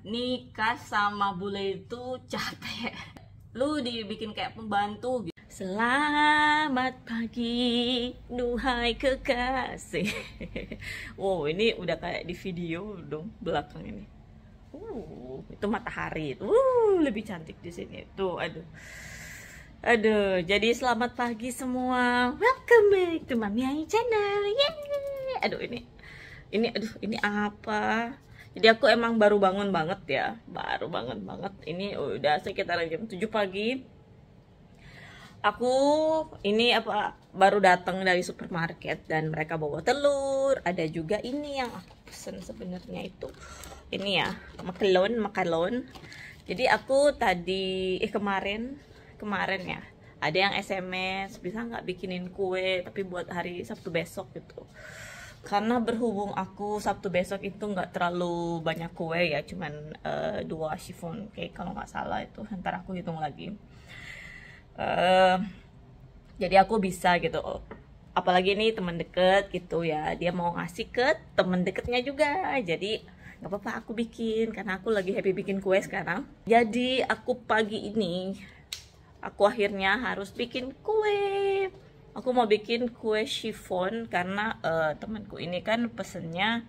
nikah sama bule itu capek. Lu dibikin kayak pembantu gitu. Selamat pagi, duhai kekasih. Wow, ini udah kayak di video dong belakang ini. Itu matahari. Lebih cantik di sini. Tuh, aduh. Jadi selamat pagi semua. Welcome back to Mami Ai Channel. Yeay. Ini apa? Jadi aku emang baru bangun banget ya. Baru bangun banget. Ini udah sekitar jam 7 pagi. Aku ini baru datang dari supermarket dan mereka bawa telur. Ada juga ini yang aku pesen sebenarnya itu. Ini ya, makalon. Jadi aku tadi kemarin ya. Ada yang SMS, bisa nggak bikinin kue tapi buat hari Sabtu besok gitu. Karena berhubung aku Sabtu besok itu nggak terlalu banyak kue ya, cuman 2 chiffon cake kalau nggak salah itu. Ntar aku hitung lagi. Jadi aku bisa gitu, apalagi ini teman deket gitu ya, dia mau ngasih ke temen deketnya juga, jadi nggak apa-apa aku bikin karena aku lagi happy bikin kue sekarang. Jadi aku pagi ini aku akhirnya harus bikin kue. Aku mau bikin kue chiffon karena temanku ini kan pesennya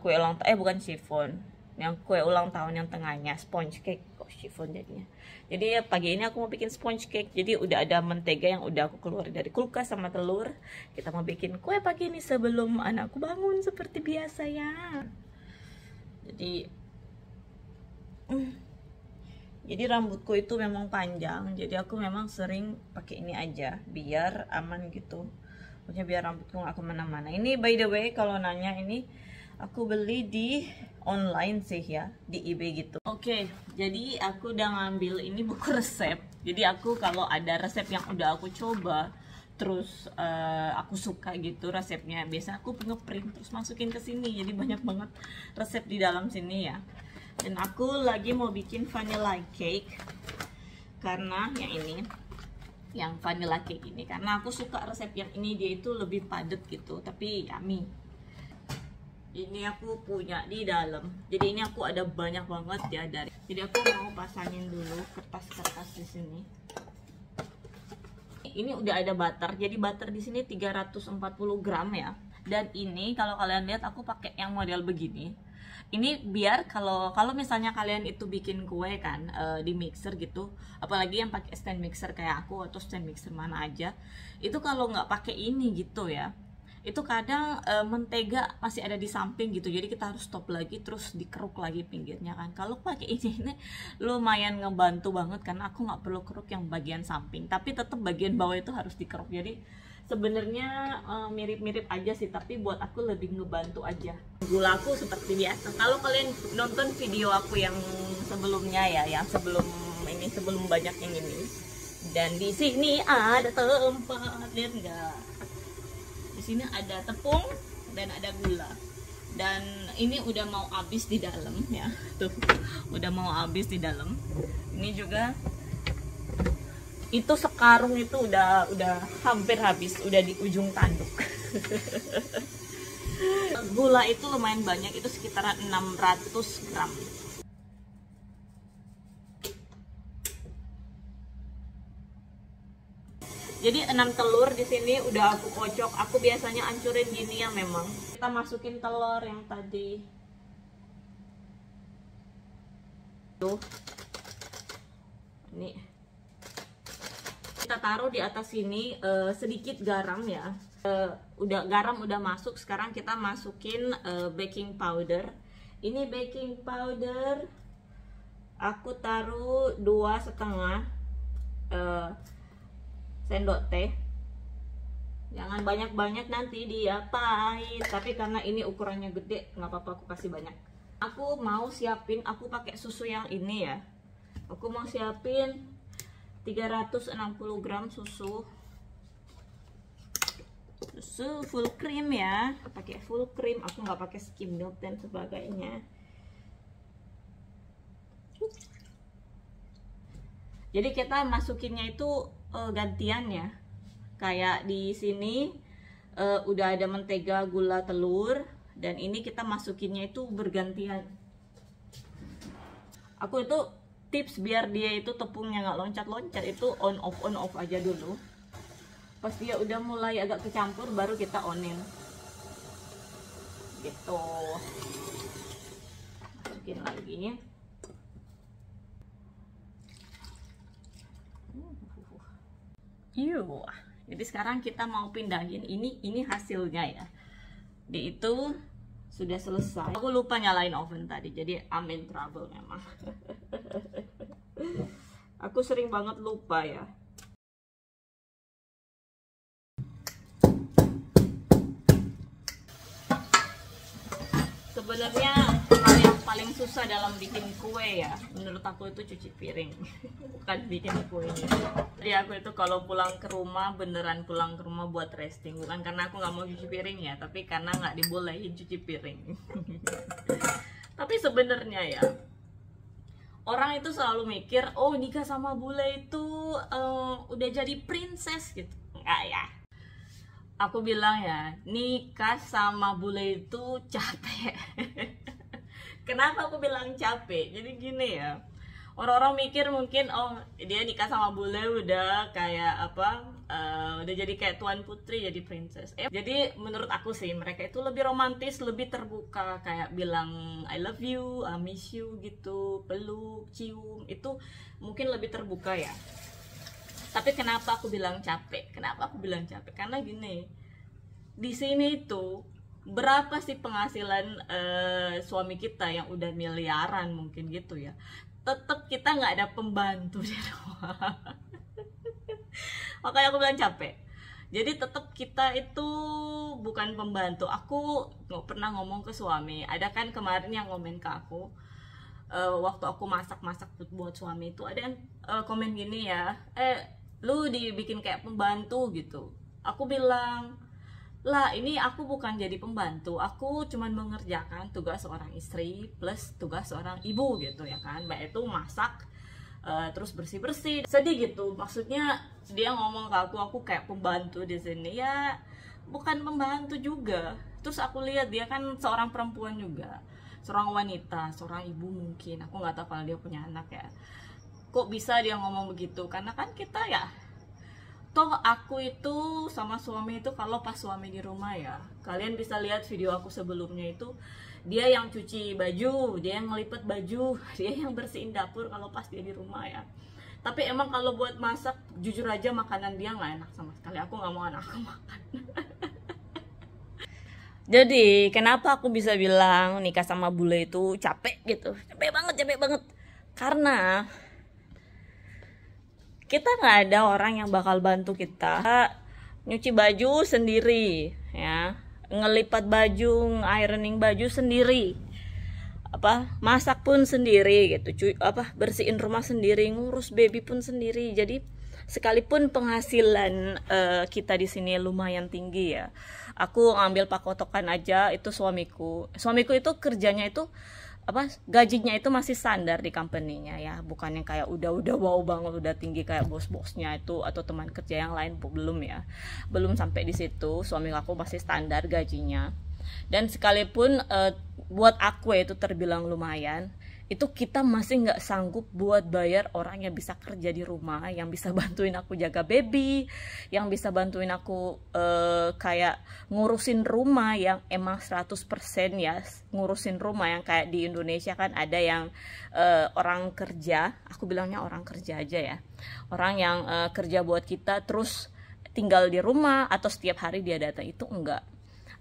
kue ulang tahun, bukan chiffon, yang kue ulang tahun yang tengahnya sponge cake, kok chiffon jadinya. Jadi pagi ini aku mau bikin sponge cake. Jadi udah ada mentega yang udah aku keluarin dari kulkas sama telur. Kita mau bikin kue pagi ini sebelum anakku bangun seperti biasa ya. Jadi rambutku itu memang panjang. Jadi aku memang sering pakai ini aja biar aman gitu. Pokoknya biar rambutku nggak kemana-mana. Ini by the way kalau nanya, ini aku beli di online sih ya, di eBay gitu. Oke, jadi aku udah ngambil ini buku resep. Jadi aku kalau ada resep yang udah aku coba terus aku suka gitu resepnya, biasa aku ngeprint terus masukin ke sini. Jadi banyak banget resep di dalam sini ya. Dan aku lagi mau bikin vanilla cake karena yang vanilla cake ini karena aku suka resep yang ini, dia itu lebih padat gitu tapi yummy. Ini aku punya di dalam. Jadi ini aku ada banyak banget ya dari. Jadi aku mau pasangin dulu kertas-kertas di sini. Ini udah ada butter. Jadi butter di sini 340 gram ya. Dan ini kalau kalian lihat aku pakai yang model begini. Ini biar kalau misalnya kalian itu bikin kue kan di mixer gitu, apalagi yang pakai stand mixer kayak aku atau stand mixer mana aja, itu kalau nggak pakai ini gitu ya, itu kadang mentega masih ada di samping gitu, jadi kita harus stop lagi terus dikeruk lagi pinggirnya kan. Kalau pakai ini lumayan ngebantu banget karena aku nggak perlu keruk yang bagian samping, tapi tetap bagian bawah itu harus dikeruk. Jadi sebenarnya mirip-mirip aja sih, tapi buat aku lebih ngebantu aja. Gula aku seperti biasa. Kalau kalian nonton video aku yang sebelumnya ya, yang sebelum banyak yang ini, dan di sini ada tempat, lihat nggak? Di sini ada tepung dan ada gula. Dan ini udah mau habis di dalam ya. Tuh, udah mau habis di dalam. Ini juga itu sekarung itu udah hampir habis, udah di ujung tanduk. Gula itu lumayan banyak, itu sekitaran 600 gram. Jadi 6 telur di sini udah aku kocok. Aku biasanya ancurin gini ya memang. Kita masukin telur yang tadi. Tuh. Ini. Kita taruh di atas sini sedikit garam ya. Garam udah masuk. Sekarang kita masukin baking powder. Ini baking powder aku taruh 2,5 sendok teh. Jangan banyak-banyak, nanti dia pahit. Tapi karena ini ukurannya gede, nggak apa-apa aku kasih banyak. Aku mau siapin, aku pakai susu yang ini ya. Aku mau siapin 360 gram susu full cream ya, pakai full cream. Aku nggak pakai skim milk dan sebagainya. Jadi kita masukinnya itu gantian ya. Kayak di sini udah ada mentega, gula, telur, dan ini kita masukinnya itu bergantian. Aku itu tips biar dia itu tepungnya nggak loncat-loncat itu on off aja dulu. Pas dia udah mulai agak kecampur baru kita onin gitu. Masukin lagi. Jadi sekarang kita mau pindahin ini hasilnya ya. Di itu sudah selesai. Aku lupa nyalain oven tadi, jadi I'm in trouble memang. Aku sering banget lupa ya. Sebenarnya hal yang paling susah dalam bikin kue ya, menurut aku itu cuci piring, bukan bikin kuenya. Jadi aku itu kalau pulang ke rumah, beneran pulang ke rumah buat resting, bukan karena aku nggak mau cuci piring ya, tapi karena nggak dibolehin cuci piring. Tapi sebenarnya ya, orang itu selalu mikir, oh nikah sama bule itu udah jadi princess gitu. Enggak ya. Aku bilang ya, nikah sama bule itu capek. Kenapa aku bilang capek? Jadi gini ya, orang-orang mikir mungkin oh dia nikah sama bule udah kayak apa, udah jadi kayak tuan putri, jadi princess. Jadi menurut aku sih mereka itu lebih romantis, lebih terbuka, kayak bilang I love you, I miss you gitu, peluk, cium, itu mungkin lebih terbuka ya. Tapi kenapa aku bilang capek? Kenapa aku bilang capek? Karena gini, di sini itu berapa sih penghasilan suami kita yang udah miliaran mungkin gitu ya, tetap kita nggak ada pembantu di rumah. Makanya aku bilang capek. Jadi tetap kita itu bukan pembantu. Aku nggak pernah ngomong ke suami. Ada kan kemarin yang komen ke aku, waktu aku masak buat suami itu ada yang komen gini ya, lu dibikin kayak pembantu gitu. Aku bilang, lah ini aku bukan jadi pembantu, aku cuman mengerjakan tugas seorang istri plus tugas seorang ibu gitu ya kan. Mbak itu masak, terus bersih-bersih, sedih gitu. Maksudnya dia ngomong ke aku kayak pembantu di sini. Ya bukan pembantu juga. Terus aku lihat dia kan seorang perempuan juga, seorang wanita, seorang ibu mungkin. Aku nggak tahu kalau dia punya anak ya. Kok bisa dia ngomong begitu? Karena kan kita ya, toh aku itu sama suami itu kalau pas suami di rumah ya, kalian bisa lihat video aku sebelumnya itu, dia yang cuci baju, dia yang ngelipet baju, dia yang bersihin dapur kalau pas dia di rumah ya. Tapi emang kalau buat masak, jujur aja makanan dia nggak enak sama sekali. Aku nggak mau anak aku makan. Jadi kenapa aku bisa bilang nikah sama bule itu capek gitu, capek banget. Karena kita nggak ada orang yang bakal bantu kita nyuci baju sendiri ya, ngelipat baju, ironing baju sendiri, masak pun sendiri gitu, bersihin rumah sendiri, ngurus baby pun sendiri. Jadi sekalipun penghasilan kita di sini lumayan tinggi ya, aku ngambil pakotokan aja itu suamiku itu kerjanya itu gajinya itu masih standar di company-nya ya, bukan yang kayak udah wow banget, udah tinggi kayak bos-bosnya itu atau teman kerja yang lain. Belum sampai di situ. Suami aku masih standar gajinya. Dan sekalipun buat aku itu terbilang lumayan, itu kita masih nggak sanggup buat bayar orang yang bisa kerja di rumah, yang bisa bantuin aku jaga baby, yang bisa bantuin aku kayak ngurusin rumah, yang emang 100% ya ngurusin rumah. Yang kayak di Indonesia kan ada yang orang kerja, aku bilangnya orang kerja aja ya, orang yang kerja buat kita terus tinggal di rumah atau setiap hari dia datang. Itu enggak.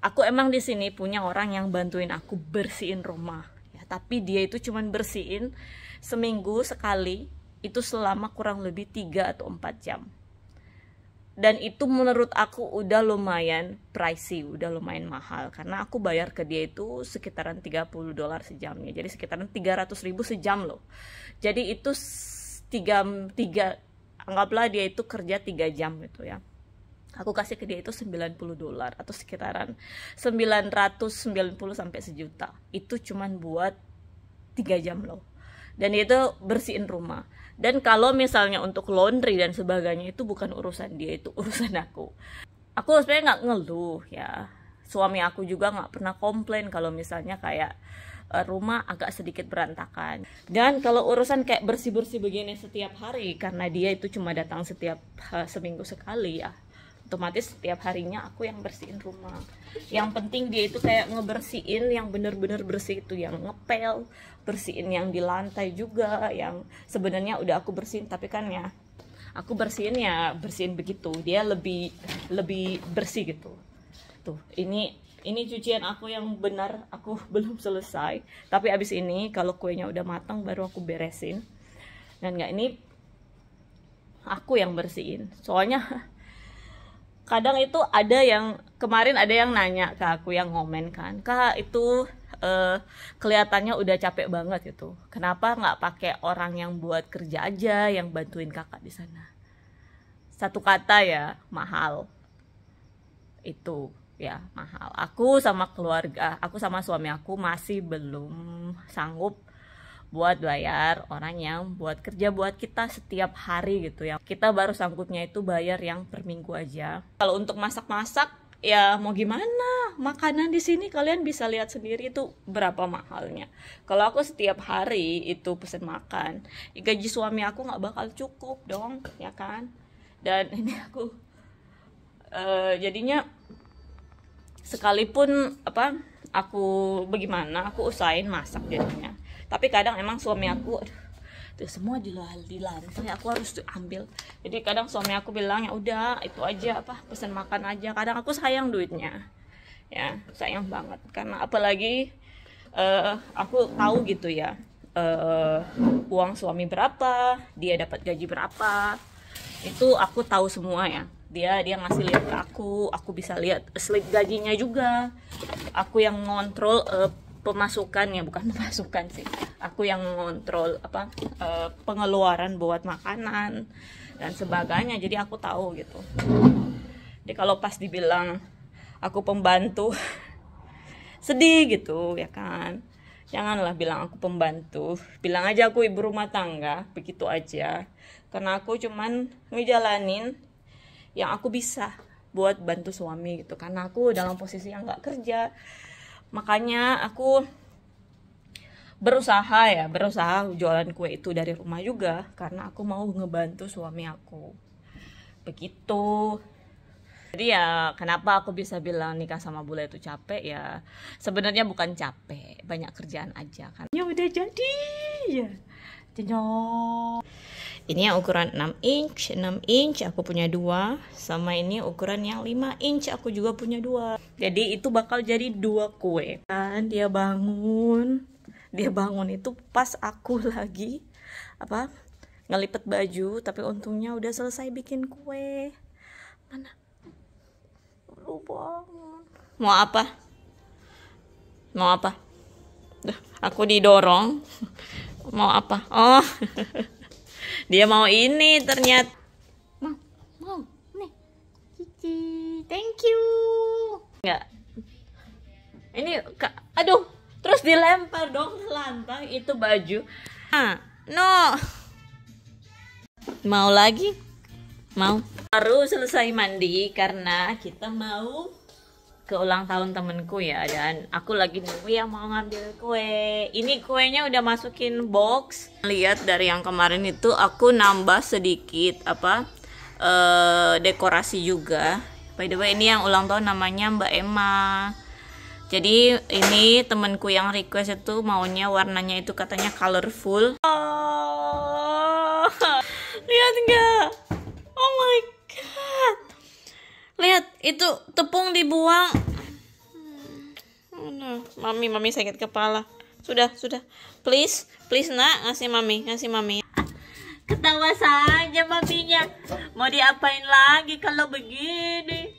Aku emang di sini punya orang yang bantuin aku bersihin rumah. Tapi dia itu cuman bersihin seminggu sekali, itu selama kurang lebih 3 atau 4 jam. Dan itu menurut aku udah lumayan pricey, udah lumayan mahal. Karena aku bayar ke dia itu sekitaran $30 sejamnya. Jadi sekitaran 300.000 sejam loh. Jadi itu anggaplah dia itu kerja 3 jam gitu ya. Aku kasih ke dia itu $90 atau sekitaran 990 sampai sejuta. Itu cuman buat 3 jam loh. Dan itu bersihin rumah. Dan kalau misalnya untuk laundry dan sebagainya itu bukan urusan dia, itu urusan aku. Aku sebenarnya nggak ngeluh ya. Suami aku juga nggak pernah komplain kalau misalnya kayak rumah agak sedikit berantakan. Dan kalau urusan kayak bersih-bersih begini setiap hari, karena dia itu cuma datang setiap seminggu sekali ya, otomatis setiap harinya aku yang bersihin rumah. Yang penting dia itu kayak ngebersihin yang bener-bener bersih, itu yang ngepel, bersihin yang di lantai juga, yang sebenarnya udah aku bersihin, tapi kan ya aku bersihin ya bersihin begitu, dia lebih bersih gitu. Tuh, ini cucian aku yang benar, aku belum selesai, tapi abis ini kalau kuenya udah matang baru aku beresin. Dan nggak, ini aku yang bersihin, soalnya kadang itu ada yang, kemarin ada yang nanya ke aku, yang ngomen kan, Kak itu kelihatannya udah capek banget gitu, kenapa nggak pakai orang yang buat kerja aja, yang bantuin kakak di sana. Satu kata ya, mahal. Itu ya mahal. Aku sama keluarga, aku sama suami aku masih belum sanggup buat bayar orang yang buat kerja buat kita setiap hari gitu ya. Kita baru sanggupnya itu bayar yang per minggu aja. Kalau untuk masak-masak ya mau gimana, makanan di sini kalian bisa lihat sendiri itu berapa mahalnya. Kalau aku setiap hari itu pesen makan, gaji suami aku nggak bakal cukup dong, ya kan. Dan ini aku jadinya sekalipun aku bagaimana, aku usahain masak jadinya. Tapi kadang emang suami aku, tuh semua di lantai aku harus ambil. Jadi kadang suami aku bilang ya udah itu aja, pesan makan aja. Kadang aku sayang duitnya, ya sayang banget, karena apalagi aku tahu gitu ya, uang suami berapa, dia dapat gaji berapa, itu aku tahu semua ya. Dia ngasih lihat ke aku bisa lihat slip gajinya juga. Aku yang ngontrol pemasukannya, bukan pemasukan sih, aku yang ngontrol pengeluaran buat makanan dan sebagainya, jadi aku tahu gitu. Jadi kalau pas dibilang aku pembantu sedih gitu ya kan, janganlah bilang aku pembantu, bilang aja aku ibu rumah tangga, begitu aja. Karena aku cuman ngejalanin yang aku bisa buat bantu suami gitu, karena aku dalam posisi yang nggak kerja. Makanya aku berusaha jualan kue itu dari rumah juga, karena aku mau ngebantu suami aku. Begitu. Jadi ya kenapa aku bisa bilang nikah sama bule itu capek ya, sebenarnya bukan capek, banyak kerjaan aja kan. Ya udah jadi ya. Ini yang ukuran 6 inch aku punya 2, sama ini ukuran yang 5 inch aku juga punya 2. Jadi itu bakal jadi 2 kue. Dan dia bangun itu pas aku lagi ngelipet baju, tapi untungnya udah selesai bikin kue. Mana? Lu bangun. Mau apa? Duh, aku didorong. Mau apa? Oh. Dia mau ini ternyata. Mau. Nih. Cici. Thank you. Enggak. Ini aduh, terus dilempar dong ke lantai itu baju. No. Mau lagi? Mau. Baru selesai mandi karena kita mau ke ulang tahun temenku ya, dan aku lagi nunggu yang mau ngambil kue. Ini kuenya udah masukin box. Lihat dari yang kemarin itu aku nambah sedikit dekorasi juga. By the way, ini yang ulang tahun namanya Mbak Emma. Jadi ini temenku yang request itu maunya warnanya itu katanya colorful. Oh, lihat nggak? Oh my god. Lihat, itu tepung dibuang. Mami sakit kepala. Sudah. Please nak, ngasih mami. Ketawa saja maminya. Mau diapain lagi kalau begini?